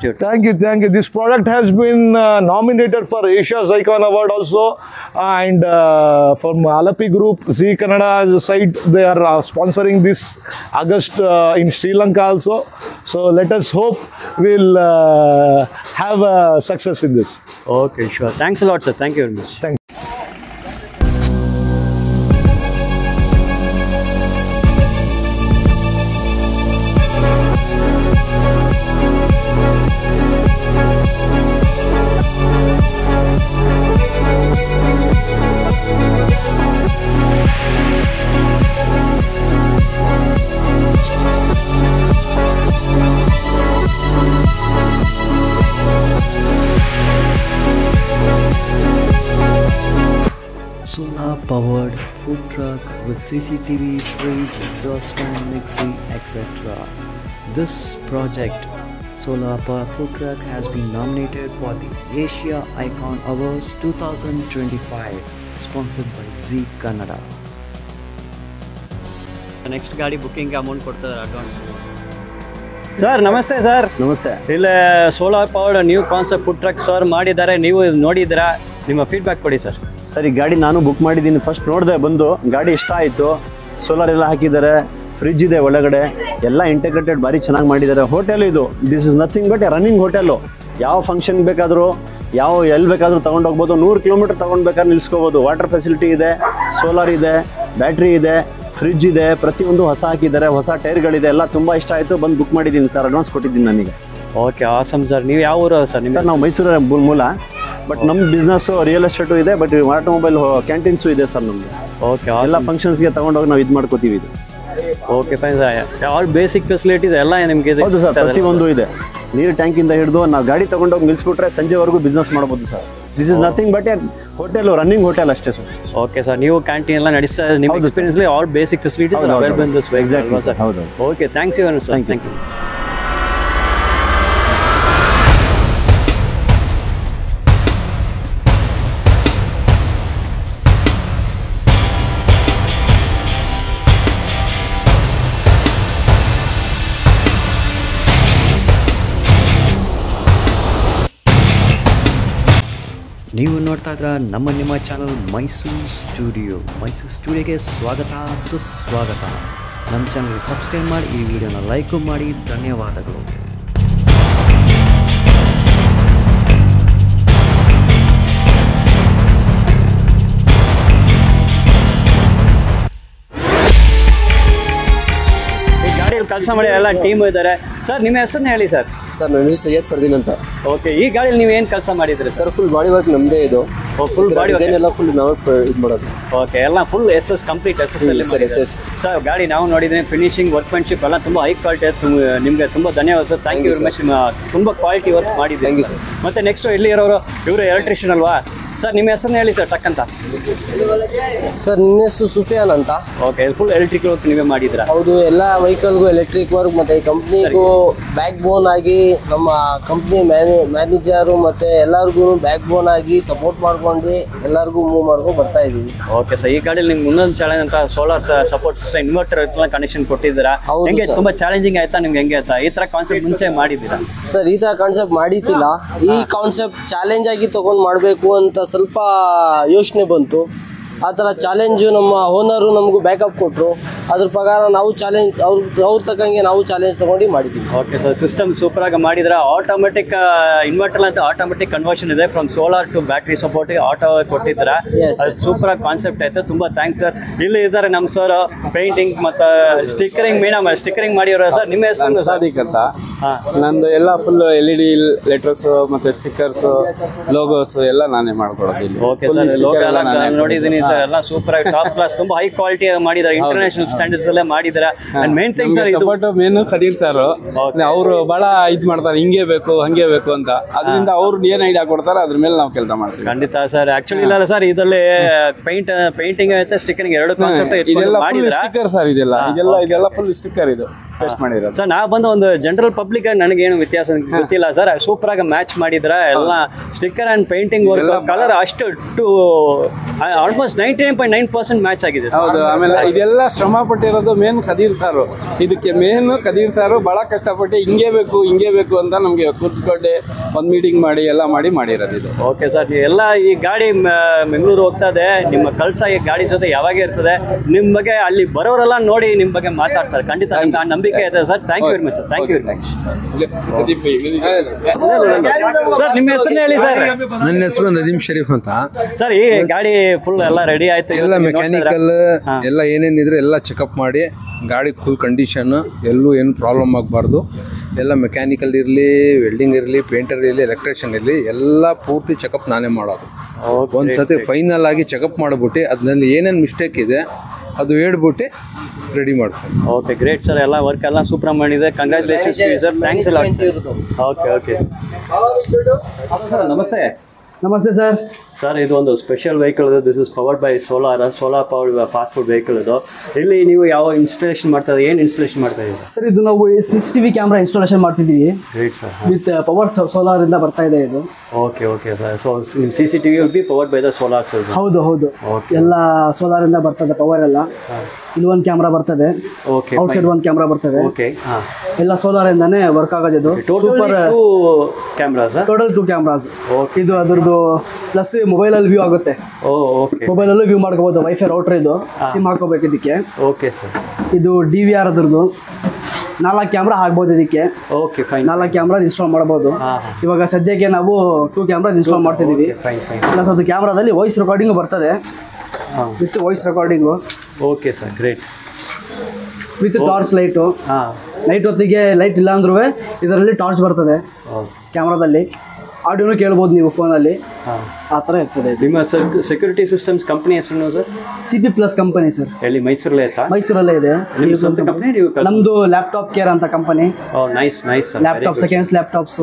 Institute. Thank you. This product has been nominated for Asia's Icon Award also, and from Alapi Group, Zee Kannada as a site, they are sponsoring this August in Sri Lanka also. So let us hope we'll have success in this. Okay, sure. Thanks a lot, sir. Thank you very much. Thank you. Solar powered food truck with CCTV, fridge, exhaust fan, mixer, etc. This project, Solar Power Food Truck, has been nominated for the Asia Icon Awards 2025, sponsored by Zee Kannada. Next ಗಾಡಿ booking amount ಕೊಡ್ತಾರೆ advance. Sir ನಮಸ್ತೆ sir. ನಮಸ್ತೆ. ಇಲ್ಲೇ solar powered new concept food truck sir ಮಾಡಿದ್ದಾರೆ, ನೀವು ನೋಡಿದ್ದೀರಾ, ನಿಮ್ಮ feedback ಕೊಡಿ ಸರ್. ಸರ್, ಈ ಗಾಡಿ ನಾನು ಬುಕ್ ಮಾಡಿದ್ದೀನಿ. ಫಸ್ಟ್ ನೋಡಿದೆ, ಬಂದು ಗಾಡಿ ಇಷ್ಟ ಆಯಿತು. ಸೋಲಾರ್ ಎಲ್ಲ ಹಾಕಿದ್ದಾರೆ, ಫ್ರಿಜ್ ಇದೆ ಒಳಗಡೆ, ಎಲ್ಲ ಇಂಟಿಗ್ರೇಟೆಡ್ ಭಾರಿ ಚೆನ್ನಾಗಿ ಮಾಡಿದ್ದಾರೆ. ಹೋಟೆಲ್ ಇದು, this is nothing but A running hotel. ಯಾವ ಫಂಕ್ಷನ್ ಬೇಕಾದರೂ, ಎಲ್ಲಿ ಬೇಕಾದರೂ ತೊಗೊಂಡೋಗ್ಬೋದು. 100 ಕಿಲೋಮೀಟರ್ ತೊಗೊಂಡ್ಬೇಕಾದ್ರೆ ನಿಲ್ಸ್ಕೋಬೋದು. ವಾಟರ್ ಫೆಸಿಲಿಟಿ ಇದೆ, ಸೋಲಾರ್ ಇದೆ, ಬ್ಯಾಟ್ರಿ ಇದೆ, ಫ್ರಿಜ್ ಇದೆ, ಪ್ರತಿಯೊಂದು ಹೊಸ ಹಾಕಿದ್ದಾರೆ, ಹೊಸ ಟೈರ್ಗಳಿದೆ. ಎಲ್ಲ ತುಂಬ ಇಷ್ಟ ಆಯಿತು, ಬಂದು ಬುಕ್ ಮಾಡಿದ್ದೀನಿ ಸರ್. ಅಡ್ವಾನ್ಸ್ ಕೊಟ್ಟಿದ್ದೀನಿ ನನಗೆ. Okay, awesome sir. ನೀವು ಯಾವ ಊರು ಸರ್? ಸರ್, ನಾವು ಮೈಸೂರ ಮೂಲ, ಬಟ್ ನಮ್ಮ ಬಿಸ್ನೆಸ್ಸು ರಿಯಲ್ ಎಸ್ಟೇಟು ಇದೆ, ಬಟ್ ಆಟೋಮೊಬೈಲ್ ಕ್ಯಾಂಟೀನ್ಸು ಇದೆ ಸರ್ ನಮಗೆ. ಓಕೆ, ಎಲ್ಲ ಫಂಕ್ಷನ್ಸ್ಗೆ ತೊಗೊಂಡೋಗಿ ನಾವು ಇದು ಮಾಡ್ಕೋತೀವಿ ಇದು. Okay fine sir. All basic facilities ಎಲ್ಲ ನಿಮಗೆ? ಹೌದು ಸರ್, ಪ್ರತಿಯೊಂದು ಇದೆ. ನೀರು ಟ್ಯಾಂಕಿಂದ ಹಿಡಿದು ನಾವು ಗಾಡಿ ತೊಗೊಂಡೋಗಿ ನಿಲ್ಲಿಸ್ಬಿಟ್ರೆ ಸಂಜೆವರೆಗೂ ಬಿಸ್ನೆಸ್ ಮಾಡ್ಬೋದು sir. This is nothing but a hotel, running hotel ಅಷ್ಟೇ ಸರ್. ಓಕೆ ಸರ್, ನೀವು ಕ್ಯಾಂಟೀನ್ ಎಲ್ಲ ನಡೆಸ್ತಾ ನಿಮ್ಮ ಎಕ್ಸ್ಪೀರಿಯನ್ಸ್ಲಿ all basic facilities available in this exactly sir. ಹೌದು. ಓಕೆ, thanks you sir. Thank you. ನೀವು ನೋಡ್ತಾ ಇದ್ರ ನಿಮ್ಮ ಚಾನಲ್ ಮೈಸೂರು ಸ್ಟುಡಿಯೋಗೆ ಸ್ವಾಗತ, ಸುಸ್ವಾಗತ. ನಮ್ಮ ಚಾನಲ್ಗೆ ಸಬ್ಸ್ಕ್ರೈಬ್ ಮಾಡಿ, ಈ ವಿಡಿಯೋನ ಲೈಕು ಮಾಡಿ. ಧನ್ಯವಾದಗಳು. ಕೆಲಸ ಮಾಡಿ ಎಲ್ಲ ಟೀಮ್ ಇದ್ದಾರೆ ಸರ್. ನಿಮ್ಮ ಹೆಸರನ್ನ ಹೇಳಿ ಸರ್. ಸರ್, ನನ್ನ ಹೆಸರು ಸೈಯದ್ ಫರ್ದೀನ್ ಅಂತ. ಓಕೆ, ಈ ಗಾಡಿಯಲ್ಲಿ ನೀವು ಏನು ಕೆಲಸ ಮಾಡಿದ್ರಿ ಸರ್? ಫುಲ್ ಬಾಡಿ ವರ್ಕ್ ನಮ್ಮದೇ ಇದು. ಫುಲ್ ಬಾಡಿ ವರ್ಕ್ ಎಲ್ಲ ಫುಲ್ ನಾವು ಇದು ಮಾಡೋದು. ಓಕೆ, ಎಲ್ಲ ಫುಲ್ ಕಂಪ್ಲೀಟ್ ಅಲ್ಲಿ ಸರ್. ಗಾಡಿ ನಾವು ನೋಡಿದ್ರೆ ಫಿನಿಶಿಂಗ್, ವರ್ಕ್ಮೆನ್ಶಿಪ್ ಎಲ್ಲ ತುಂಬ ಹೈ ಕ್ವಾಲಿಟಿ. ನಿಮಗೆ ತುಂಬ ಧನ್ಯವಾದ sir. Thank you very much. ತುಂಬ ಕ್ವಾಲಿಟಿ ವರ್ಕ್ ಮಾಡಿದ್ದೀವಿ. Thank you sir. ಮತ್ತೆ ನೆಕ್ಸ್ಟ್ ಇಲ್ಲಿ ಇರೋರು ಇವರು ಎಲೆಕ್ಟ್ರಿಷಿಯನ್ ಅಲ್ವಾ ಸರ್? ನಿಮ್ಮ ಹೆಸರನ್ನ ಹೇಳಿ ಸರ್ ಟಕ್ ಅಂತ. ಸರ್, ನನ್ನ ಹೆಸರು ಸುಫಿಯಾನ್ ಅಂತ. ಓಕೆ, ಫುಲ್ ಎಲೆಕ್ಟ್ರಿಕ್ ವರ್ಕ್ ನೀವೇ ಮಾಡಿದ್ದೀರಾ? ಹೌದು, ಎಲ್ಲ ವೆಹಿಕಲ್ಗೂ ಎಲೆಕ್ಟ್ರಿಕ್ ವರ್ಕ್ ಮತ್ತೆ ಕಂಪ್ನಿಗೂ ಬ್ಯಾಕ್ ಬೋನ್ ಆಗಿ ನಮ್ಮ ಕಂಪ್ನಿ ಮ್ಯಾನೇಜರು ಮತ್ತೆ ಎಲ್ಲರಿಗೂ ಬ್ಯಾಕ್ ಬೋನ್ ಆಗಿ ಸಪೋರ್ಟ್ ಮಾಡ್ಕೊಂಡು ಎಲ್ಲರಿಗೂ ಮೂವ್ ಮಾಡ್ಕೊಂಡು ಬರ್ತಾ ಇದೀವಿ. ಓಕೆ ಸರ್, ಈ ಗಾಡಿಯಲ್ಲಿ ನಿಮ್ಗೆ ಇನ್ನೊಂದು ಚಾಲೆಂಜ್ ಅಂತ ಸೋಲಾರ್ ಸಪೋರ್ಟ್ ಸಿಸ್ಟಮ್, ಇನ್ವರ್ಟರ್ ಎಲ್ಲ ಕನೆಕ್ಷನ್ ಕೊಟ್ಟಿದ್ದೀರಾ. ಹೆಂಗೆ ತುಂಬಾ ಚಾಲೆಂಜಿಂಗ್ ಆಯ್ತಾ ನಿಮ್ಗೆ? ಹೆಂಗೆ ಆಯ್ತಾ ಈ ತರ ಕಾನ್ಸೆಪ್ಟ್ ಮುಂಚೆ ಮಾಡಿದ್ದೀರಾ? ಸರ್, ಈ ತರ ಕಾನ್ಸೆಪ್ಟ್ ಮಾಡಿದ್ದಿಲ್ಲ. ಈ ಕಾನ್ಸೆಪ್ಟ್ ಚಾಲೆಂಜ್ ಆಗಿ ತಗೊಂಡ್ ಮಾಡಬೇಕು ಅಂತ ಸ್ವಲ್ಪ ಯೋಚನೆ ಬಂತು. ಆ ಥರ ಚಾಲೆಂಜು ನಮ್ಮ ಓನರು ನಮಗೂ ಬ್ಯಾಕಪ್ ಕೊಟ್ಟರು. ಅದ್ರ ಪ್ರಕಾರ ನಾವು ಚಾಲೆಂಜ್ ಅವ್ರ ತಕ್ಕಂಗೆ ನಾವು ಚಾಲೆಂಜ್ ತೊಗೊಂಡು ಮಾಡಿದ್ದೀವಿ. ಓಕೆ ಸರ್, ಸಿಸ್ಟಮ್ ಸೂಪರಾಗಿ ಮಾಡಿದ್ರೆ ಆಟೋಮೆಟಿಕ್ ಇನ್ವರ್ಟರ್ ಅಂತ ಆಟೋಮೆಟಿಕ್ ಕನ್ವರ್ಷನ್ ಇದೆ. From solar to battery support auto ಕೊಟ್ಟಿದ್ದೀರಾ. ಅದು ಸೂಪರಾಗಿ ಕಾನ್ಸೆಪ್ಟ್ ಆಯ್ತು. ತುಂಬ ಥ್ಯಾಂಕ್ಸ್ ಸರ್. ಇಲ್ಲಿ ಇದ್ದಾರೆ ನಮ್ಮ ಸರ್, ಪೇಂಟಿಂಗ್ ಮತ್ತು ಸ್ಟಿಕ್ಕರಿಂಗ್ ಸ್ಟಿಕ್ಕರಿಂಗ್ ಮಾಡಿರೋ ಸರ್. ನಿಮ್ಮ ಹೆಸರು? ಸಾದಿಕ್ ಅಂತ. ನಂದು ಎಲ್ಲ ಫುಲ್ LED ಲೆಟರ್ಸ್ ಮತ್ತೆ ಸ್ಟಿಕ್ಕರ್ಸ್, ಲೋಗೋಸ್ ಎಲ್ಲ ನಾನೇ ಮಾಡ್ಕೊಡೋದು. ಓಕೆ ಸರ್, ಲೋಗೋ ಎಲ್ಲ ನೋಡಿದ್ದೀನಿ ಸರ್. ಎಲ್ಲ ಸೂಪರ್ ಆಗಿ ಟಾಪ್ ಕ್ಲಾಸ್, ತುಂಬಾ ಹೈ ಕ್ವಾಲಿಟಿ ಮಾಡಿದ್ದಾರೆ. ಇಂಟರ್ನ್ಯಾಷನಲ್ ಸ್ಟ್ಯಾಂಡರ್ಡ್ಸ್ ಎಲ್ಲ ಮಾಡಿದ್ದಾರೆ. And main thing sir, support main Khadeer sir, ಅವರು ಬಹಳ ಇದು ಮಾಡ್ತಾರೆ, ಹಿಂಗೆ ಬೇಕು ಹಂಗೆ ಬೇಕು ಅಂತ. ಅದರಿಂದ ಅವ್ರು ಏನ್ ಐಡಿಯಾ ಕೊಡ್ತಾರೆ ಅದ್ರ ಮೇಲೆ ನಾವು ಕೆಲಸ ಮಾಡ್ತೀವಿ. ಖಂಡಿತ ಸರ್. ಆಕ್ಚುಲಿ ಇಲ್ಲ ಸರ್, ಇದರಲ್ಲಿ ಪೇಂಟಿಂಗ್ ಐತೆ, ಸ್ಟಿಕ್ಕರಿಂಗ್ ಎರಡು ಕಾನ್ಸೆಪ್ಟ್ ಇದೆಲ್ಲ ಫುಲ್ ಸ್ಟಿಕ್ಕರ್ ಸರ್. ಇದೆಲ್ಲ ಫುಲ್ ಸ್ಟಿಕ್ಕರ್ ಇದು. ಟೆಸ್ಟ್ ಮಾಡಿರೋದು. ಸರ್ ನಾವು ಬಂದು ಒಂದು ಜನರಲ್ ಪಬ್ಲಿಕ್ ಆಗಿ ನನಗೇನು ವ್ಯತ್ಯಾಸ ಗೊತ್ತಿಲ್ಲ ಸರ್. ಸೂಪರ್ ಆಗಿ ಮ್ಯಾಚ್ ಮಾಡಿದ್ರ ಎಲ್ಲ sticker and painting work colour ಅಷ್ಟು ಆಲ್ಮೋಸ್ಟ್ 99.9% ಮ್ಯಾಚ್ ಆಗಿದೆ. ಹೌದು. ಆಮೇಲೆ ಇದೆಲ್ಲ ಶ್ರಮ ಪಟ್ಟಿರೋದು ಮೇನ್ ಖದೀರ್ ಸಾರು. ಇದಕ್ಕೆ ಮೇನ್ ಖದೀರ್ ಸಾರು ಬಹಳ ಕಷ್ಟಪಟ್ಟು ಹಿಂಗೇ ಬೇಕು ಅಂತ ನಮಗೆ ಕೂತ್ಕೊಂಡೆ ಒಂದು ಮೀಟಿಂಗ್ ಮಾಡಿ ಎಲ್ಲ ಮಾಡಿರೋದು ಇದು. ಓಕೆ ಸರ್, ಎಲ್ಲ ಈ ಗಾಡಿ ಬೆಂಗಳೂರು ಹೋಗ್ತಾ ಇದೆ, ನಿಮ್ಮ ಕಳ್ಸ ಈ ಗಾಡಿ ಜೊತೆ ಯಾವಾಗ ಇರ್ತದೆ, ನಿಮ್ಮ ಬಗ್ಗೆ ಅಲ್ಲಿ ಬರೋರೆಲ್ಲ ನೋಡಿ ನಿಮ್ಮ ಬಗ್ಗೆ ಮಾತಾಡ್ತಾರೆ. ಖಂಡಿತ ಆ ನಂಬಿಕೆ ಇದೆ sir. Thank you very much sir. Thank you very much sir. ನಿಮ್ಮ ಹೆಸರು ಹೇಳಿ ಸರ್. ನನ್ನ ಹೆಸರು ನದೀಮ್ ಶರೀಫ್ ಅಂತ ಸರ್. ಈ ಗಾಡಿ ಫುಲ್ ಎಲ್ಲ ರೆಡಿ ಆಯ್ತು, ಎಲ್ಲ ಮೆಕ್ಯಾನಿಕಲ್ ಎಲ್ಲ ಏನೇನಿದ್ರೆ ಎಲ್ಲ ಚೆಕಪ್ ಮಾಡಿ ಗಾಡಿ ಫುಲ್ ಕಂಡೀಷನ್, ಎಲ್ಲೂ ಏನು ಪ್ರಾಬ್ಲಮ್ ಆಗಬಾರ್ದು. ಎಲ್ಲ ಮೆಕ್ಯಾನಿಕಲ್ ಇರಲಿ, ವೆಲ್ಡಿಂಗ್ ಇರಲಿ, ಪೇಂಟರ್ ಇರಲಿ, ಎಲೆಕ್ಟ್ರಿಷಿಯನ್ ಇರಲಿ, ಎಲ್ಲ ಪೂರ್ತಿ ಚೆಕಪ್ ನಾನೇ ಮಾಡೋದು. ಒಂದು ಸತಿ ಫೈನಲ್ ಆಗಿ ಚೆಕಪ್ ಮಾಡಿಬಿಟ್ಟು ಅದ್ರಲ್ಲಿ ಏನೇನು ಮಿಸ್ಟೇಕ್ ಇದೆ ಅದು ಹೇಳ್ಬಿಟ್ಟು ರೆಡಿ ಮಾಡ್ತೀನಿ. Okay, great sir. ಎಲ್ಲ ವರ್ಕ್ ಎಲ್ಲ ಸೂಪರ್ ಮಾಡಿದೆ. Congratulations sir. ಥ್ಯಾಂಕ್ಸ್ ಎಲ್ಲ. Okay okay sir. ನಮಸ್ತೆ. ನಮಸ್ತೆ ಸರ್. ಸರ್, ಇದು ಒಂದು ಸ್ಪೆಷಲ್ ವೆಹಿಕಲ್ ಇದು. This is powered by solar powered fast food vehicle ಇದು. ಇಲ್ಲಿ ನೀವು ಯಾವ ಇನ್ಸ್ಟಾಲೇಷನ್ ಮಾಡ್ತಾ ಇದ್ದೀವಿ, ಏನು ಇನ್ಸ್ಟಾಲೇಷನ್ ಮಾಡ್ತಾ ಇದ್ದೀವಿ ಸರ್? ಇದು ನಾವು CCTV ಕ್ಯಾಮ್ರಾ ಇನ್ಸ್ಟಾಲೇಷನ್ ಮಾಡ್ತಿದ್ದೀವಿ. Great sir. With power solar ಇಂದ ಬರ್ತಾ ಇದೆ ಇದು. Okay okay sir. So CCTV will be powered by the solar sir. ಹೌದು. ಎಲ್ಲ ಸೋಲಾರ್ ಇಂದ ಬರ್ತದೆ ಪವರ್ ಎಲ್ಲ. ಇಲ್ಲಿ ಒಂದು ಕ್ಯಾಮ್ರಾ ಬರ್ತದೆ, ಔಟ್ಸೈಡ್ ಒಂದು ಕ್ಯಾಮ್ರಾ ಬರ್ತದೆ. ಓಕೆ, ಎಲ್ಲ ಸೋಲಾರ್ ಇಂದಾನೆ ವರ್ಕ್ ಆಗೋದು ಇದು. Super cameras, total 2 cameras. ಇದು ಅದ್ರದ್ದು ಪ್ಲಸ್ ಮೊಬೈಲ್ ಅಲ್ಲಿ ವ್ಯೂ ಆಗುತ್ತೆ. ಮೊಬೈಲ್ ಅಲ್ಲೂ ವ್ಯೂ ಮಾಡ್ಕೋಬಹುದು. ವೈಫೈ ರೌಟರ್ ಇದು, ಸಿಮ್ ಹಾಕೋಬೇಕು ಇದಕ್ಕೆ. Okay sir. ಇದು DVR ಅದ್ರದ್ದು 4 ಕ್ಯಾಮ್ರಾ ಹಾಕ್ಬೋದು ಇದಕ್ಕೆ. Okay, fine. 4 ಕ್ಯಾಮ್ರಾ ಇನ್ಸ್ಟಾಲ್ ಮಾಡಬಹುದು. ಇವಾಗ ಸದ್ಯಕ್ಕೆ ನಾವು 2 ಕ್ಯಾಮ್ರಾಸ್ ಇನ್ಸ್ಟಾಲ್ ಮಾಡ್ತಿದ್ದೀವಿ. ಪ್ಲಸ್ ಅದು ಕ್ಯಾಮ್ರಾದಲ್ಲಿ ವಾಯ್ಸ್ ರೆಕಾರ್ಡಿಂಗ್ ಬರ್ತದೆ, with voice recording. Okay sir, great. With torch light. Night ಹೊತ್ತಿಗೆ ಲೈಟ್ ಇಲ್ಲ ಅಂದ್ರೂ ಇದರಲ್ಲಿ ಟಾರ್ಚ್ ಬರ್ತದೆ ಕ್ಯಾಮ್ರಾದಲ್ಲಿ. ಆಡಿಯೋನು ಕೇಳ್ಬೋದು ನೀವು ಫೋನಲ್ಲಿ, ಆ ಥರ ಇರ್ತದೆ. ನಿಮ್ಮ ಸೆಕ್ಯೂರಿಟಿ ಸಿಸ್ಟಮ್ಸ್ ಕಂಪನಿ ಹೆಸರು sir? CP Plus company sir. ಎಲ್ಲಿ, ಮೈಸೂರಲ್ಲೇ ಐತಾ? ಮೈಸೂರಲ್ಲೇ ಇದೆ. ನಮ್ದು ಲ್ಯಾಪ್ಟಾಪ್ ಕೇರ್ ಅಂತ company. Nice nice. Laptop, seconds laptops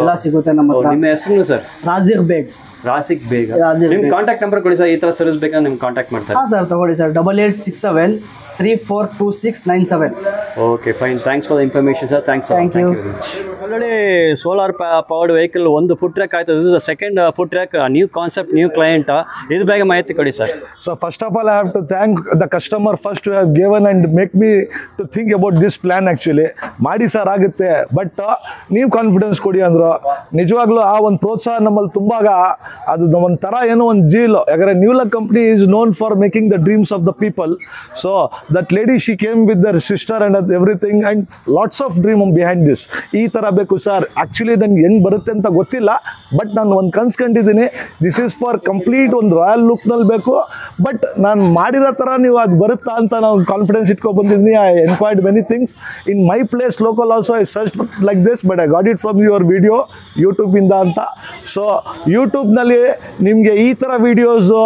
ಎಲ್ಲ ಸಿಗುತ್ತೆ ನಮ್ಮ ಹತ್ರ. ನಿಮ್ಮ ಹೆಸರು ಸರ್? ರಾಜಿಕ್ ಬೇಗ್. ನಿಮ್ಮ ಕಾಂಟ್ಯಾಕ್ಟ್ ನಂಬರ್ ಕೊಡಿ ಸರ್. ಈ ಥರ ಸರ್ವಿಸ್ ಬೇಕಾದ್ರೆ ನಿಮ್ಗೆ ಕಾಂಟ್ಯಾಕ್ಟ್ ಮಾಡ್ತಾರೆ. ಹಾಂ ಸರ್, ತಗೊಳ್ಳಿ sir. 8867 342697. Okay, fine. Thanks for the information sir. Thank you. Already solar powered vehicle ಒಂದು ಫುಡ್ ಟ್ರ್ಯಾಕ್ ಆಯಿತು. This is the second food truck, new concept, new client. ಇದು ಬೇಗ ಮಾಹಿತಿ ಕೊಡಿ ಸರ್. So first of all, I have to thank the customer first to have given and make me to think about this plan actually. ಮಾಡಿ sir ಆಗುತ್ತೆ, but ನೀವು confidence ಕೊಡಿ ಅಂದರು. ನಿಜವಾಗ್ಲೂ ಆ ಒಂದು ಪ್ರೋತ್ಸಾಹ ನಮ್ಮಲ್ಲಿ ತುಂಬಾಗ ಅದು ಒಂಥರ ಏನೋ ಒಂದು ಜೀಲು. ಯಾಕಂದರೆ new luck company is known for making the dreams of the people. So that lady she came with their sister and everything and lots of dream behind this. ಈ ಥರ ಬೇಕು ಸರ್. ಆ್ಯಕ್ಚುಲಿ ನನಗೆ ಹೆಂಗೆ ಬರುತ್ತೆ ಅಂತ ಗೊತ್ತಿಲ್ಲ, ಬಟ್ ನಾನು ಒಂದು ಕನ್ಸ್ಕೊಂಡಿದ್ದೀನಿ. ದಿಸ್ ಈಸ್ ಫಾರ್ ಕಂಪ್ಲೀಟ್ ಒಂದು ರಾಯಲ್ ಲುಕ್ನಲ್ಲಿ ಬೇಕು. ಬಟ್ ನಾನು ಮಾಡಿರೋ ಥರ ನೀವು ಅದು ಬರುತ್ತಾ ಅಂತ ನಾವು ಕಾನ್ಫಿಡೆನ್ಸ್ ಇಟ್ಕೊಂಡು ಬಂದಿದ್ದೀನಿ. I enquired many things in my place local also. I search like this, but I got it from your video ಯೂಟ್ಯೂಬಿಂದ ಅಂತ. ಸೊ ಯೂಟ್ಯೂಬ್ನಲ್ಲಿ ನಿಮಗೆ ಈ ಥರ ವೀಡಿಯೋಸು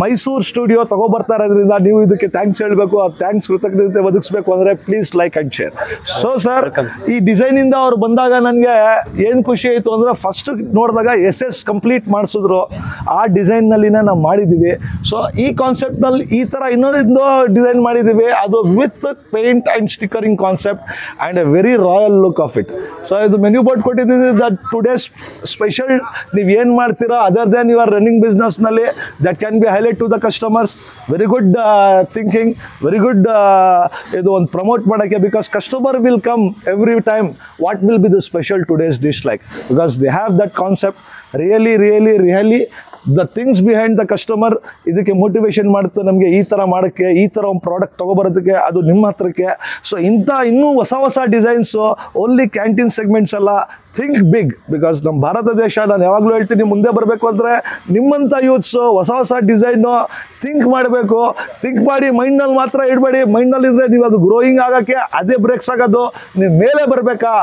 ಮೈಸೂರು ಸ್ಟುಡಿಯೋ ತೊಗೊಬರ್ತಾ ಇರೋದ್ರಿಂದ ನೀವು ಇದಕ್ಕೆ ಥ್ಯಾಂಕ್ಸ್ ಹೇಳಬೇಕು. ಆ ಥ್ಯಾಂಕ್ಸ್ ಕೃತಜ್ಞತೆ ಒದಗಿಸ್ಬೇಕು ಅಂದರೆ please like and share. So sir, ಈ ಡಿಸೈನಿಂದ ಅವ್ರು ಬಂದಾಗ ನನಗೆ ಏನು ಖುಷಿ ಆಯಿತು ಅಂದರೆ, ಫಸ್ಟ್ ನೋಡಿದಾಗ SS ಕಂಪ್ಲೀಟ್ ಮಾಡಿಸಿದ್ರು. ಆ ಡಿಸೈನ್ನಲ್ಲಿನೇ ನಾವು ಮಾಡಿದ್ದೀವಿ. ಸೊ ಈ ಕಾನ್ಸೆಪ್ಟ್ನಲ್ಲಿ ಈ ಥರ ಇನ್ನೊಂದು ಡಿಸೈನ್ ಮಾಡಿದ್ದೀವಿ. ಅದು with paint and stickering concept and a very royal look of it. So ಇದು ಮೆನ್ಯೂ ಬೋರ್ಡ್ ಕೊಟ್ಟಿದ್ದೀವಿ. ದಟ್ ಟುಡೇಸ್ ಸ್ಪೆಷಲ್ ನೀವು ಏನು ಮಾಡ್ತೀರಾ ಅದರ್ ದೆನ್ ಯುವರ್ ರನ್ನಿಂಗ್ ಬಿಸ್ನೆಸ್ನಲ್ಲಿ, that can be highlight to the customers. Very good thinking, very good. ಇದು ಒಂದು promote ಮಾಡೋಕ್ಕೆ, because customer will come every time. What will be the special today's dish like, because they have that concept. Really the things behind the customer ಇದಕ್ಕೆ motivation ಮಾಡುತ್ತೆ ನಮಗೆ ಈ ಥರ ಮಾಡೋಕ್ಕೆ, ಈ ಥರ ಒಂದು ಪ್ರಾಡಕ್ಟ್ ತೊಗೊಬರೋದಕ್ಕೆ, ಅದು ನಿಮ್ಮ ಹತ್ರಕ್ಕೆ. ಸೊ ಇಂಥ ಇನ್ನೂ ಹೊಸ ಡಿಸೈನ್ಸು, ಓನ್ಲಿ ಕ್ಯಾಂಟೀನ್ ಸೆಗ್ಮೆಂಟ್ಸ್ ಅಲ್ಲ. ಥಿಂಕ್ ಬಿಗ್, ಬಿಕಾಸ್ ನಮ್ಮ ಭಾರತ ದೇಶ, ನಾನು ಯಾವಾಗಲೂ ಹೇಳ್ತೀನಿ, ಮುಂದೆ ಬರಬೇಕು ಅಂದರೆ ನಿಮ್ಮಂಥ ಯೂತ್ಸು ಹೊಸ ಡಿಸೈನು ಥಿಂಕ್ ಮಾಡಬೇಕು. ಥಿಂಕ್ ಮಾಡಿ ಮೈಂಡ್ನಲ್ಲಿ ಮಾತ್ರ ಇಡಬೇಡಿ. ಮೈಂಡ್ನಲ್ಲಿದ್ದರೆ ನೀವು ಅದು ಗ್ರೋಯಿಂಗ್ ಆಗೋಕ್ಕೆ ಅದೇ ಬ್ರೇಕ್ಸ್ ಆಗೋದು. ನೀವು ಮೇಲೆ ಬರಬೇಕಾ,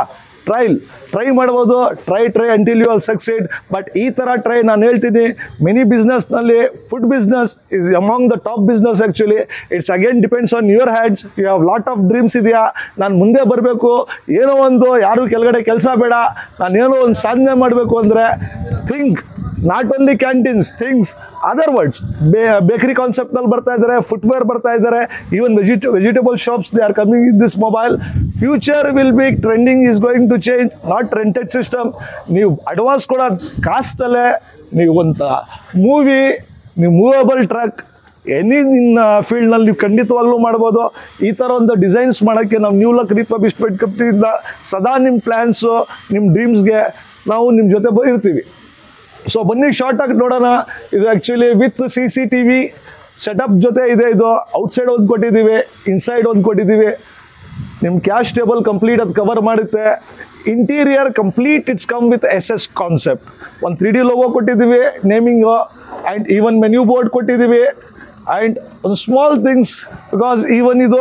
ಟ್ರೈ ಮಾಡ್ಬೋದು. Try until you all succeed. But ಈ ಥರ ಟ್ರೈ ನಾನು ಹೇಳ್ತೀನಿ, ಮೆನಿ ಬಿಸ್ನೆಸ್ನಲ್ಲಿ food business is among the top business actually. It's again depends on your hands. You have lot of dreams ಇದೆಯಾ, ನಾನು ಮುಂದೆ ಬರಬೇಕು, ಏನೋ ಒಂದು ಯಾರು ಕೆಳಗಡೆ ಕೆಲಸ ಬೇಡ, ನಾನೇನೋ ಒಂದು ಸಾಧನೆ ಮಾಡಬೇಕು ಅಂದರೆ think. Not only canteens, things other words bakery ಕಾನ್ಸೆಪ್ಟ್ನಲ್ಲಿ ಬರ್ತಾ ಇದ್ದಾರೆ, ಫುಟ್ವೇರ್ ಬರ್ತಾ ಇದ್ದಾರೆ, even vegetable shops they are coming in this mobile. Future will be trending is going to change, not rented system. ನೀವು ಅಡ್ವಾನ್ಸ್ ಕೂಡ ಕಾಸ್ತಲ್ಲೇ ನೀವು ಒಂದು ಮೂವಿ, ನೀವು ಮೂವಬಲ್ ಟ್ರಕ್, ಎನಿ ನಿನ್ನ ಫೀಲ್ಡ್ನಲ್ಲಿ ನೀವು ಖಂಡಿತವಾಗ್ಲೂ ಮಾಡ್ಬೋದು. ಈ ಥರ ಒಂದು ಡಿಸೈನ್ಸ್ ಮಾಡೋಕ್ಕೆ ನಾವು ನ್ಯೂ ಲಕ್ ರಿಫರ್ಬಿಶ್ಮೆಂಟ್ ಕಂಪ್ನಿಯಿಂದ ಸದಾ ನಿಮ್ಮ ಪ್ಲ್ಯಾನ್ಸು, ನಿಮ್ಮ ಡ್ರೀಮ್ಸ್ಗೆ ನಾವು ನಿಮ್ಮ ಜೊತೆ ಇರ್ತೀವಿ. ಸೊ ಬನ್ನಿ ಶಾರ್ಟಾಗಿ ನೋಡೋಣ. ಇದು ಆ್ಯಕ್ಚುಲಿ ವಿತ್ CCTV ಸೆಟಪ್ ಜೊತೆ ಇದೆ. ಇದು ಔಟ್ಸೈಡ್ ಒಂದು ಕೊಟ್ಟಿದ್ದೀವಿ, ಇನ್ಸೈಡ್ ಒಂದು ಕೊಟ್ಟಿದ್ದೀವಿ. ನಿಮ್ಮ ಕ್ಯಾಶ್ ಟೇಬಲ್ ಕಂಪ್ಲೀಟ್ ಅದು ಕವರ್ ಮಾಡುತ್ತೆ. Interior complete it's come with SS concept. ಒಂದು 3D ಲೋಗೋ ಕೊಟ್ಟಿದ್ದೀವಿ, ನೇಮಿಂಗು, ಆ್ಯಂಡ್ ಈವನ್ ಮೆನ್ಯೂ ಬೋರ್ಡ್ ಕೊಟ್ಟಿದ್ದೀವಿ. ಆ್ಯಂಡ್ ಒಂದು ಸ್ಮಾಲ್ ಥಿಂಗ್ಸ್, ಬಿಕಾಸ್ ಈವನ್ ಇದು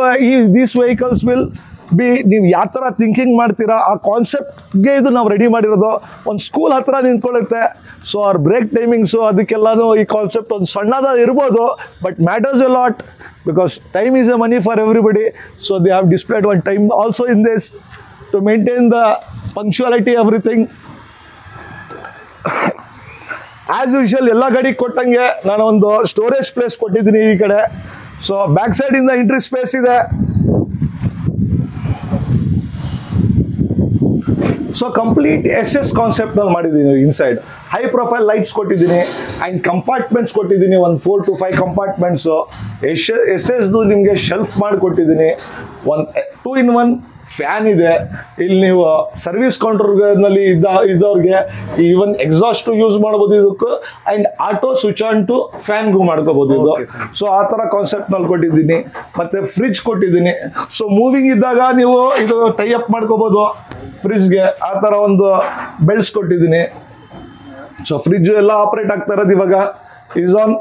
ದೀಸ್ ವೆಹಿಕಲ್ಸ್ ವಿಲ್ ಬಿ, ನೀವು ಯಾವ ಥರ ಥಿಂಕಿಂಗ್ ಮಾಡ್ತೀರಾ ಆ ಕಾನ್ಸೆಪ್ಟ್ಗೆ ಇದು ನಾವು ರೆಡಿ ಮಾಡಿರೋದು. ಒಂದು ಸ್ಕೂಲ್ ಹತ್ರ ನಿಂತ್ಕೊಳ್ಳುತ್ತೆ. ಸೊ ಅವ್ರ ಬ್ರೇಕ್ ಟೈಮಿಂಗ್ಸು ಅದಕ್ಕೆಲ್ಲನೂ ಈ ಕಾನ್ಸೆಪ್ಟ್ ಒಂದು ಸಣ್ಣದ ಇರ್ಬೋದು, but matters a lot because time is a money for everybody. So they have displayed one time also in this to maintain the punctuality everything. As usual ಎಲ್ಲ ಗಾಡಿಗೆ ಕೊಟ್ಟಂಗೆ ನಾನು ಒಂದು ಸ್ಟೋರೇಜ್ ಪ್ಲೇಸ್ ಕೊಟ್ಟಿದ್ದೀನಿ ಈ ಕಡೆ. ಸೊ ಬ್ಯಾಕ್ ಸೈಡಿಂದ entry space ಇದೆ. ಸೊ ಕಂಪ್ಲೀಟ್ SS ಕಾನ್ಸೆಪ್ಟ್ನಲ್ಲಿ ಮಾಡಿದ್ದೀನಿ. ಇನ್ಸೈಡ್ ಹೈ ಪ್ರೊಫೈಲ್ ಲೈಟ್ಸ್ ಕೊಟ್ಟಿದ್ದೀನಿ ಆ್ಯಂಡ್ ಕಂಪಾರ್ಟ್ಮೆಂಟ್ಸ್ ಕೊಟ್ಟಿದ್ದೀನಿ. ಒಂದು 4 to 5 ಕಂಪಾರ್ಟ್ಮೆಂಟ್ಸು. SS ನಿಮಗೆ ಶೆಲ್ಫ್ ಮಾಡಿಕೊಟ್ಟಿದ್ದೀನಿ. ಒಂದು 2-in-1 ಫ್ಯಾನ್ ಇದೆ. ಇಲ್ಲಿ ನೀವು ಸರ್ವಿಸ್ ಕೌಂಟರ್ನಲ್ಲಿ ಇದ್ದವ್ರಿಗೆ ಈವನ್ ಎಕ್ಸಾಸ್ಟು ಯೂಸ್ ಮಾಡ್ಬೋದು ಇದಕ್ಕೂ, and auto switch on to ಫ್ಯಾನ್ಗೂ ಮಾಡ್ಕೋಬೋದು ಇದು. ಸೊ ಆ ಥರ ಕಾನ್ಸೆಪ್ಟ್ನಲ್ಲಿ ಕೊಟ್ಟಿದ್ದೀನಿ. ಮತ್ತು ಫ್ರಿಜ್ ಕೊಟ್ಟಿದ್ದೀನಿ. ಸೊ ಮೂವಿಂಗ್ ಇದ್ದಾಗ ನೀವು ಇದು ಟೈ ಅಪ್ ಮಾಡ್ಕೋಬೋದು ಫ್ರಿಜ್ಗೆ. ಆ ಥರ ಒಂದು ಬೆಲ್ಸ್ ಕೊಟ್ಟಿದ್ದೀನಿ. ಸೊ ಫ್ರಿಜ್ ಎಲ್ಲ ಆಪ್ರೇಟ್ ಆಗ್ತಾ ಇರೋದು ಇವಾಗ ಈಸ್ ಆನ್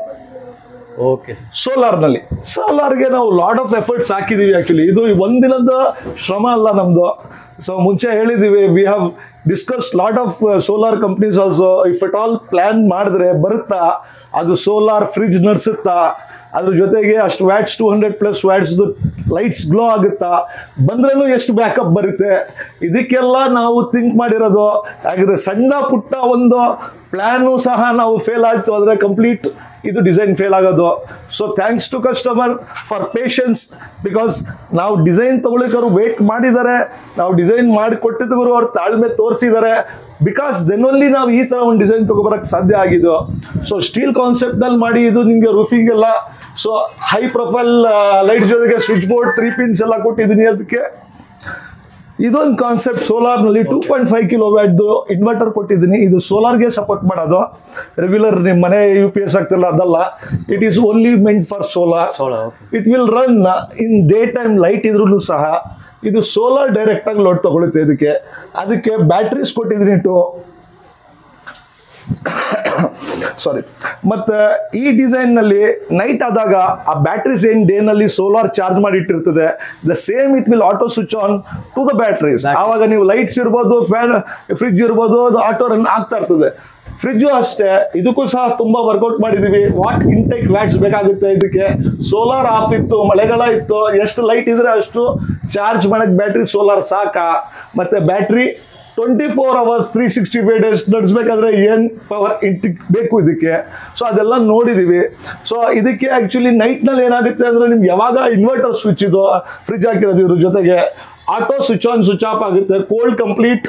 ಓಕೆ ಸೋಲಾರ್ನಲ್ಲಿ. ಸೋಲಾರ್ಗೆ ನಾವು ಲಾಟ್ ಆಫ್ ಎಫರ್ಟ್ಸ್ ಹಾಕಿದ್ದೀವಿ. ಆ್ಯಕ್ಚುಲಿ ಇದು ಒಂದಿನದ ಶ್ರಮ ಅಲ್ಲ ನಮ್ಮದು. ಸೊ ಮುಂಚೆ ಹೇಳಿದ್ದೀವಿ, we have discuss lot of solar companies also. If at all plan ಮಾಡಿದ್ರೆ ಬರುತ್ತಾ, ಅದು ಸೋಲಾರ್ ಫ್ರಿಜ್ ನಡೆಸುತ್ತಾ, ಅದ್ರ ಜೊತೆಗೆ ಅಷ್ಟು ವ್ಯಾಟ್ಸ್ 200+ ವ್ಯಾಟ್ಸ್ದು ಲೈಟ್ಸ್ ಗ್ಲೋ ಆಗುತ್ತಾ, ಬಂದ್ರೂ ಎಷ್ಟು ಬ್ಯಾಕಪ್ ಬರುತ್ತೆ, ಇದಕ್ಕೆಲ್ಲ ನಾವು ಥಿಂಕ್ ಮಾಡಿರೋದು. ಹಾಗಾದರೆ ಸಣ್ಣ ಪುಟ್ಟ ಒಂದು ಪ್ಲ್ಯಾನು ಸಹ ನಾವು ಫೇಲ್ ಆಯಿತು ಅಂದರೆ ಕಂಪ್ಲೀಟ್ ಇದು ಡಿಸೈನ್ ಫೇಲ್ ಆಗೋದು. So thanks to customer for patience, because ನಾವು ಡಿಸೈನ್ ತೊಗೊಳಿಕ್ಕೆ ಅವರು ವೇಟ್ ಮಾಡಿದ್ದಾರೆ, ನಾವು ಡಿಸೈನ್ ಮಾಡಿ ಕೊಟ್ಟಿದ್ದವರು ಅವ್ರು ತಾಳ್ಮೆ ತೋರಿಸಿದ್ದಾರೆ. ಬಿಕಾಸ್ ದೆನ್ ಓನ್ಲಿ ನಾವು ಈ ಥರ ಒಂದು ಡಿಸೈನ್ ತೊಗೊಬರೋಕ್ಕೆ ಸಾಧ್ಯ ಆಗಿದ್ದು. ಸೊ ಸ್ಟೀಲ್ ಕಾನ್ಸೆಪ್ಟ್ನಲ್ಲಿ ಮಾಡಿ ಇದು ನಿಮಗೆ ರೂಫಿಂಗ್ ಎಲ್ಲ. ಸೊ ಹೈ ಪ್ರೊಫೈಲ್ ಲೈಟ್ ಜೊತೆಗೆ ಸ್ವಿಚ್ ಬೋರ್ಡ್ 3 pins ಎಲ್ಲ ಕೊಟ್ಟಿದ್ದೀನಿ. ಅದಕ್ಕೆ ಇದೊಂದು ಕಾನ್ಸೆಪ್ಟ್ ಸೋಲಾರ್ನಲ್ಲಿ 2.5 kW ಇನ್ವರ್ಟರ್ ಕೊಟ್ಟಿದ್ದೀನಿ. ಇದು ಸೋಲಾರ್ಗೆ ಸಪೋರ್ಟ್ ಮಾಡೋದು. ರೆಗ್ಯುಲರ್ ನಿಮ್ಮ ಮನೆ UPS ಆಗ್ತಿಲ್ಲ ಅದಲ್ಲ. It is only meant for solar. It will run in day time light ಇದ್ರೂ ಸಹ ಇದು ಸೋಲಾರ್ ಡೈರೆಕ್ಟಾಗಿ ಲೋಡ್ ತೊಗೊಳುತ್ತೆ. ಅದಕ್ಕೆ ಬ್ಯಾಟ್ರೀಸ್ ಕೊಟ್ಟಿದ್ದೀನಿ ಸಾರಿ. ಮತ್ತು ಈ ಡಿಸೈನ್ನಲ್ಲಿ ನೈಟ್ ಆದಾಗ ಆ ಬ್ಯಾಟ್ರೀಸ್ ಏನು ಡೇನಲ್ಲಿ ಸೋಲಾರ್ ಚಾರ್ಜ್ ಮಾಡಿ ಇಟ್ಟಿರ್ತದೆ, the same it will auto switch on to the batteries. ಆವಾಗ ನೀವು ಲೈಟ್ಸ್ ಇರ್ಬೋದು, ಫ್ಯಾನ್, ಫ್ರಿಜ್ ಇರ್ಬೋದು, ಅದು ಆಟೋ ರನ್ ಆಗ್ತಾ ಇರ್ತದೆ. ಫ್ರಿಜ್ಜು ಅಷ್ಟೇ, ಇದಕ್ಕೂ ಸಹ ತುಂಬ ವರ್ಕೌಟ್ ಮಾಡಿದ್ದೀವಿ. ವಾಟ್ ಇಂಟೇಕ್ ವ್ಯಾಟ್ಸ್ ಬೇಕಾಗುತ್ತೆ ಇದಕ್ಕೆ. ಸೋಲಾರ್ ಆಫ್ ಇತ್ತು, ಮಳೆಗಾಲ ಇತ್ತು, ಎಷ್ಟು ಲೈಟ್ ಇದ್ರೆ ಅಷ್ಟು ಚಾರ್ಜ್ ಮಾಡೋಕ್ಕೆ ಬ್ಯಾಟ್ರಿ ಸೋಲಾರ್ ಸಾಕಾ. ಮತ್ತು ಬ್ಯಾಟ್ರಿ 24 hours 365 days ನಡೆಸಬೇಕಾದ್ರೆ ಏನು ಪವರ್ ಬೇಕು ಇದಕ್ಕೆ. ಸೊ ಅದೆಲ್ಲ ನೋಡಿದ್ದೀವಿ. ಸೊ ಇದಕ್ಕೆ ಆ್ಯಕ್ಚುಲಿ ನೈಟ್ನಲ್ಲಿ ಏನಾಗುತ್ತೆ ಅಂದರೆ ನಿಮ್ಗೆ ಯಾವಾಗ ಇನ್ವರ್ಟರ್ ಸ್ವಿಚ್ ಇದು ಫ್ರಿಜ್ ಹಾಕಿರೋದು, ಇದ್ರ ಜೊತೆಗೆ auto switch on switch off ಆಗುತ್ತೆ. ಕೋಲ್ಡ್ ಕಂಪ್ಲೀಟ್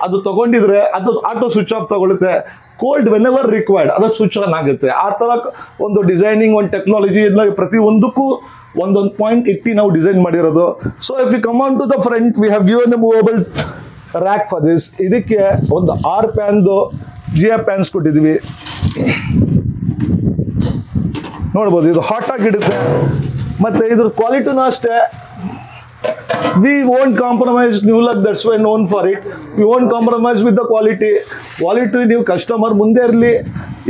ಅದು ತೊಗೊಂಡಿದ್ರೆ ಅದು ಆಟೋ ಸ್ವಿಚ್ ಆಫ್ ತೊಗೊಳುತ್ತೆ. ಕೋಲ್ಡ್ ವೆನ್ ಎವರ್ ರಿಕ್ವೈರ್ಡ್ ಅದು ಸ್ವಿಚ್ ಆನ್ ಆಗುತ್ತೆ. ಆ ಥರ ಒಂದು ಡಿಸೈನಿಂಗ್, ಒಂದು ಟೆಕ್ನಾಲಜಿ ಪ್ರತಿಯೊಂದಕ್ಕೂ ಒಂದೊಂದು ಪಾಯಿಂಟ್ ಇಟ್ಟು ನಾವು ಡಿಸೈನ್ ಮಾಡಿರೋದು. So if you come on to the front, we have given a movable rack for this. ಇದಕ್ಕೆ ಒಂದು 6 ಪ್ಯಾನ್ದು GF ಪ್ಯಾನ್ಸ್ ಕೊಟ್ಟಿದ್ದೀವಿ. ನೋಡ್ಬೋದು, ಇದು ಹಾಟ್ ಆಗಿಡುತ್ತೆ. ಮತ್ತು ಇದ್ರ ಕ್ವಾಲಿಟಿನೂ ಅಷ್ಟೇ. We won't compromise, new luck that's why known for it. We won't compromise with the quality. ನೀವು customer ಮುಂದೆ ಇರಲಿ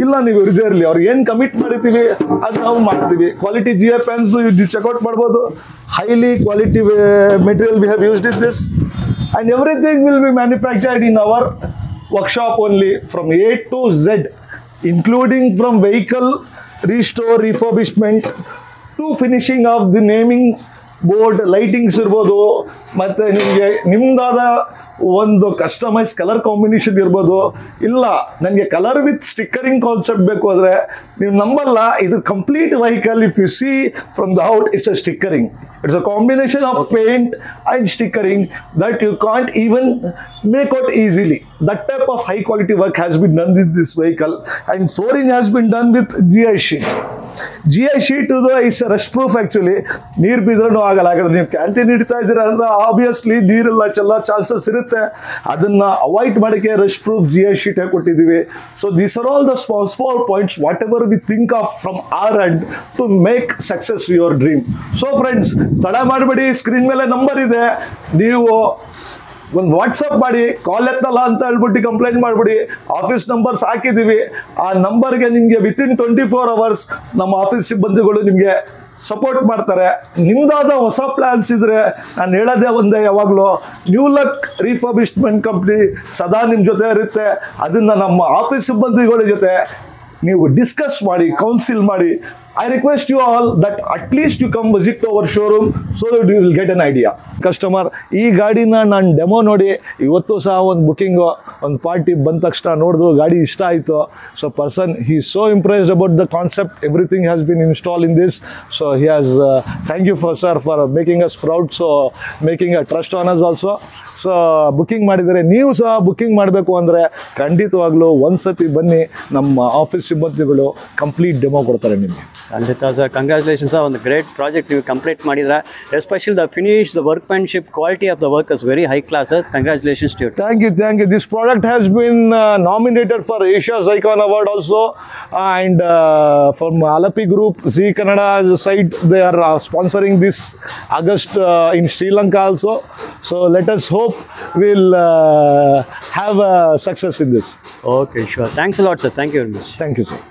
ಇಲ್ಲ ನೀವು ಇರದೇ ಇರಲಿ, ಅವ್ರಿಗೆ ಏನು ಕಮಿಟ್ ಮಾಡಿರ್ತೀವಿ ಅದು ನಾವು ಮಾಡ್ತೀವಿ. ಕ್ವಾಲಿಟಿ GF ಪ್ಯಾನ್ಸ್ದು ಇದು ಚೆಕ್ಔಟ್ ಮಾಡ್ಬೋದು. Highly quality material we have used in this. And everything will be manufactured in our workshop only from A to Z, including from vehicle restore, refurbishment to finishing of the naming board, lightings ಇರ್ಬೋದು, ಮತ್ತು ನಿಮಗೆ ನಿಮ್ಮದಾದ ಒಂದು customise colour combination ಇರ್ಬೋದು, ಇಲ್ಲ ನನಗೆ colour with stickering concept ಬೇಕು ಅಂದರೆ ನೀವು ನಂಬಲ್ಲ, ಇದು complete vehicle if U C from the out it's a stickering. It's a combination of paint and stickering that you can't even make out easily. That type of high quality work has been done with this vehicle, and flooring has been done with GI sheet. GI sheet is rust proof actually. ನೀರು ಬಿದ್ರೂ ಆಗಲ್ಲ. ಹಾಗಾದ್ರೆ ನೀವು canteen ಇಡ್ತಾ ಇದ್ದೀರಾ ಅಂದ್ರೆ obviously ನೀರೆಲ್ಲ ಚೆಲ್ಲ chances ಇರುತ್ತೆ. ಅದನ್ನ ಅವಾಯ್ಡ್ ಮಾಡೋಕ್ಕೆ ರಸ್ಟ್ ಪ್ರೂಫ್ GI sheet ಕೊಟ್ಟಿದ್ದೀವಿ. So these are all the small points whatever we think of from our end to make success your dream. So friends, ತಡ ಮಾಡಬೇಡಿ, ಸ್ಕ್ರೀನ್ ಮೇಲೆ ನಂಬರ್ ಇದೆ, ನೀವು ಒಂದು ವಾಟ್ಸಪ್ ಮಾಡಿ, ಕಾಲ್ ಎತ್ತಲ್ಲ ಅಂತ ಹೇಳ್ಬಿಟ್ಟು ಕಂಪ್ಲೇಂಟ್ ಮಾಡಿಬಿಡಿ. ಆಫೀಸ್ ನಂಬರ್ಸ್ ಹಾಕಿದ್ದೀವಿ, ಆ ನಂಬರ್ಗೆ ನಿಮಗೆ ವಿತಿನ್ 24 hours ನಮ್ಮ ಆಫೀಸ್ ಸಿಬ್ಬಂದಿಗಳು ನಿಮಗೆ ಸಪೋರ್ಟ್ ಮಾಡ್ತಾರೆ. ನಿಮ್ಮದಾದ ಹೊಸ ಪ್ಲ್ಯಾನ್ಸ್ ಇದ್ದರೆ ನಾನು ಹೇಳೋದೇ ಒಂದೇ, ಯಾವಾಗಲೂ ನ್ಯೂ ಲಕ್ ರಿಫರ್ಬಿಶ್ಮೆಂಟ್ ಕಂಪ್ನಿ ಸದಾ ನಿಮ್ಮ ಜೊತೆ ಇರುತ್ತೆ. ಅದನ್ನು ನಮ್ಮ ಆಫೀಸ್ ಸಿಬ್ಬಂದಿಗಳ ಜೊತೆ ನೀವು ಡಿಸ್ಕಸ್ ಮಾಡಿ, ಕೌನ್ಸಿಲ್ ಮಾಡಿ. I request you all that at least you come visit our showroom so that you will get an idea. Customer ಈ ಗಾಡಿನ ನಾನು ಡೆಮೋ ನೋಡಿ, ಇವತ್ತು ಸಹ ಒಂದು ಬುಕ್ಕಿಂಗು ಒಂದು ಪಾರ್ಟಿ ಬಂದ ತಕ್ಷಣ ನೋಡಿದ್ರು, ಗಾಡಿ ಇಷ್ಟ ಆಯಿತು. So person he is so impressed about the concept, everything has been install in this. So he has thank you sir for making us proud, so making a trust on us also. So booking ಮಾಡಿದರೆ ನೀವು ಸಹ booking ಮಾಡಬೇಕು ಅಂದರೆ ಖಂಡಿತವಾಗ್ಲೂ ಒಂದು ಸತಿ ಬನ್ನಿ, ನಮ್ಮ ಆಫೀಸ್ ಸಿಬ್ಬಂದಿಗಳು ಕಂಪ್ಲೀಟ್ ಡೆಮೋ ಕೊಡ್ತಾರೆ ನಿಮಗೆ. ಖಂಡಿತ ಸರ್, ಕಂಗ್ರ್ಯಾಚುಲೇಷನ್ಸ್. ಒಂದು ಗ್ರೇಟ್ ಪ್ರಾಜೆಕ್ಟ್ ನೀವು ಕಂಪ್ಲೀಟ್ ಮಾಡಿದ್ರೆ, especially the finish, the workmanship, quality of the work is very high class sir. Congratulations to you. Thank you. This product has been nominated for Asia's Icon Award also, and from Alapi Group, Zee Kannada side, they are sponsoring this August in Sri Lanka also. So let us hope we'll have success in this. Okay, sure. Thanks a lot, sir. Thank you very much. Thank you, sir.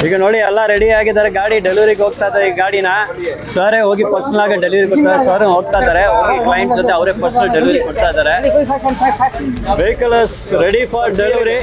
ಈಗ ನೋಡಿ ಎಲ್ಲ ready ಆಗಿದ್ದಾರೆ, ಗಾಡಿ ಡೆಲಿವರಿಗೆ ಹೋಗ್ತಾ ಇದ್ದಾರೆ. ಈ ಗಾಡಿನ ಸರೇ ಹೋಗಿ ಪರ್ಸನಲ್ ಆಗಿ ಡೆಲಿವರಿ ಕೊಡ್ತಾರೆ. ಸರ್ ಹೋಗ್ತಾ ಇದ್ದಾರೆ, ಹೋಗಿ ಕ್ಲೈಂಟ್ ಜೊತೆ ಅವರೇ ಪರ್ಸನಲ್ ಡೆಲಿವರಿ ಕೊಡ್ತಾ ಇದ್ದಾರೆ. Vehicle is ready for delivery.